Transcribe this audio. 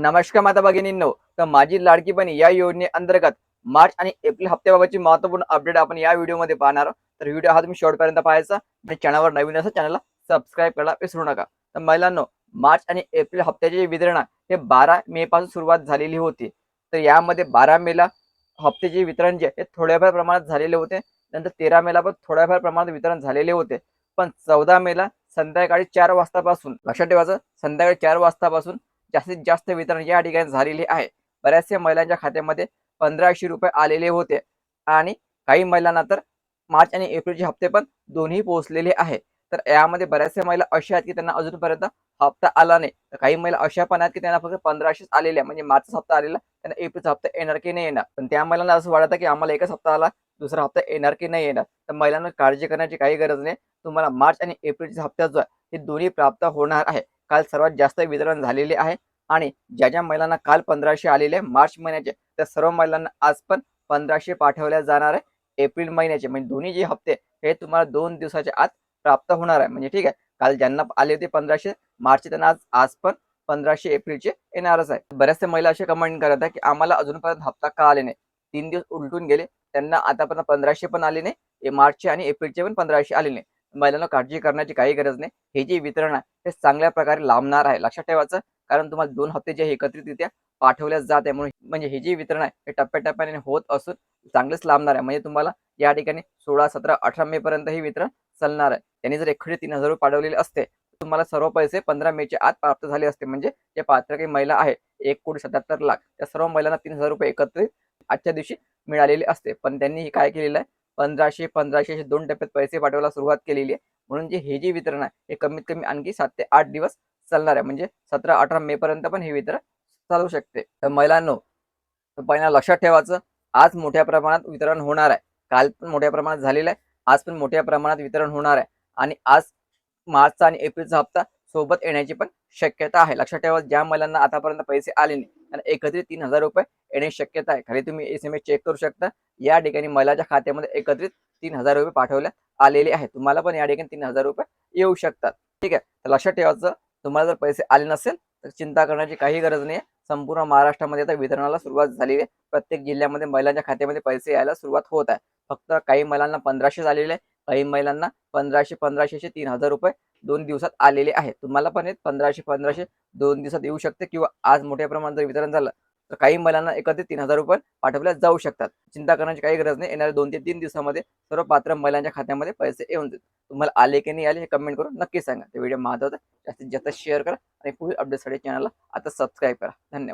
नमस्कार माता भगिनींनो. तर माझी लाडकी बहीण या योजनेअंतर्गत मार्च आणि एप्रिल हप्त्याबाबतची महत्त्वपूर्ण अपडेट आपण या व्हिडिओमध्ये पाहणार आहोत. तर व्हिडिओ हा तुम्ही शेवटपर्यंत पाहायचा आणि चॅनलवर नवीन असेल चॅनलला सबस्क्राईब करायला विसरू नका. तर महिलांनो, मार्च आणि एप्रिल हप्त्याचे जे वितरण आहे हे 12 मे पासून सुरुवात झालेली होती. तर यामध्ये 12 मेला हप्त्याचे वितरण जे हे थोड्याफार प्रमाणात झालेले होते. नंतर 13 मेला पण थोड्याफार प्रमाणात वितरण झालेले होते. पण 14 मेला संध्याकाळी 4 वाजतापासून, लक्षात ठेवायचं, संध्याकाळी 4 वाजतापासून जास्तीत जास्त वितरण या ठिकाणी झालेले आहे. बऱ्याचशा महिलांच्या खात्यामध्ये ₹1500 आलेले होते आणि काही महिलांना तर मार्च आणि एप्रिलचे हप्ते पण दोन्ही पोहोचलेले आहे. तर यामध्ये बऱ्याचशा महिला अशा आहेत की त्यांना अजूनपर्यंत हप्ता आला नाही. तर काही महिला अशा पण आहेत की त्यांना फक्त 1500 आलेले आहे. म्हणजे मार्चचा हप्ता आलेला, त्यांना एप्रिलचा हप्ता येणार की नाही येणार. पण त्या महिलांना असं वाटतं की आम्हाला एकच हप्ता आला, दुसरा हप्ता येणार की नाही येणार. तर महिलांना काळजी करण्याची काही गरज नाही. तुम्हाला मार्च आणि एप्रिलच्या हप्त्यात जो आहे हे दोन्ही प्राप्त होणार आहे. काल सर्वात जास्त वितरण झालेले आहे आणि ज्या महिलांना काल 1500 आलेले आहे मार्च महिन्याचे, त्या सर्व महिलांना आज पण 1500 पाठवल्या जाणार आहे एप्रिल महिन्याचे. म्हणजे दोन्ही जे हप्ते हे तुम्हाला 2 दिवसाच्या आत प्राप्त होणार आहे. म्हणजे ठीक आहे, काल ज्यांना आले होते 1500 मार्चचे, त्यांना आज आज पण 1500 एप्रिलचे येणारच आहे. बऱ्याचशा महिला असे कमेंट करत आहे की आम्हाला अजूनपर्यंत हप्ता का आले नाही. 3 दिवस उलटून गेले, त्यांना आतापर्यंत 1500 पण आले नाही, मार्चचे आणि एप्रिलचे पण 1500 आले नाही. महिलांना काळजी करण्याची काही गरज नाही. हे जे वितरण आहे हे चांगल्या प्रकारे लांबणार आहे, लक्षात ठेवायचं. कारण तुम्हाला 2 हप्ते जे एकत्रितरित्या पाठवल्या जात आहे, म्हणून म्हणजे हे जे वितरण आहे हे टप्प्याटप्प्याने होत असून चांगलेच लांबणार आहे. म्हणजे तुम्हाला या ठिकाणी 16, 17, 18 मे पर्यंत हे वितरण चालणार आहे. त्यांनी जर एखादे 3000 पाठवलेले असते, तुम्हाला सर्व पैसे 15 मेच्या आत प्राप्त झाले असते. म्हणजे जे पात्र काही महिला आहे 1,77,00,000, त्या सर्व महिलांना 3000 एकत्रित आजच्या दिवशी मिळालेले असते. पण त्यांनी काय केलेलं आहे, 1500 1500 असे 2 टप्प्यात पैसे पाठवायला सुरुवात केलेली आहे. म्हणून हे जे वितरण आहे हे कमीत कमी आणखी 7 ते 8 दिवस चालणार आहे. म्हणजे 17-18 मे पर्यंत पण हे वितरण चालू शकते. तर महिलांनो, पहिला लक्षात ठेवायचं, आज मोठ्या प्रमाणात वितरण होणार आहे. काल पण मोठ्या प्रमाणात झालेलं आहे, आज पण मोठ्या प्रमाणात वितरण होणार आहे आणि आज मार्चचा आणि एप्रिलचा हप्ता सोबत येण्याची पण शक्यता आहे. लक्षात ठेवा, ज्या महिलांना आतापर्यंत पैसे आले नाही आणि एकत्रित ₹3000 येण्याची शक्यता आहे. खाली तुम्ही एस-एम-एस चेक करू शकता. या ठिकाणी महिलाच्या खात्यामध्ये एकत्रित ₹3000 पाठवण्यात आलेले आहेत. तुम्हाला पण या ठिकाणी ₹3000 येऊ शकतात. ठीक आहे. तर लक्षात ठेवायचं, तुम्हाला जर पैसे आले नसेल तर चिंता करण्याची काही गरज नाही. संपूर्ण महाराष्ट्रामध्ये आता वितरणाला सुरुवात झालेली आहे. प्रत्येक जिल्ह्यामध्ये महिलांच्या खात्यामध्ये पैसे यायला सुरुवात होत आहे. फक्त काही महिलांना 1500 आलेले आहे, काही महिलांना 1500 असे ₹3000 2 दिवसात आलेले आहेत. तुम्हाला पण हे 1500 2 दिवसात येऊ शकते किंवा आज मोठ्या प्रमाणात जर वितरण झालं तर काही महिलांना एकत्रित ₹3000 पाठवल्या जाऊ शकतात. चिंता करण्याची काही गरज नाही. येणाऱ्या 2 ते 3 दिवसामध्ये सर्व पात्र महिलांच्या खात्यामध्ये पैसे येऊन जातील. तुम्हाला आले की नाही आले हे कमेंट करून नक्की सांगा. ते व्हिडिओ महत्त्वाचा, जास्तीत जास्त शेअर करा आणि पुढील अपडेटसाठी चॅनलला आता सबस्क्राईब करा. धन्यवाद.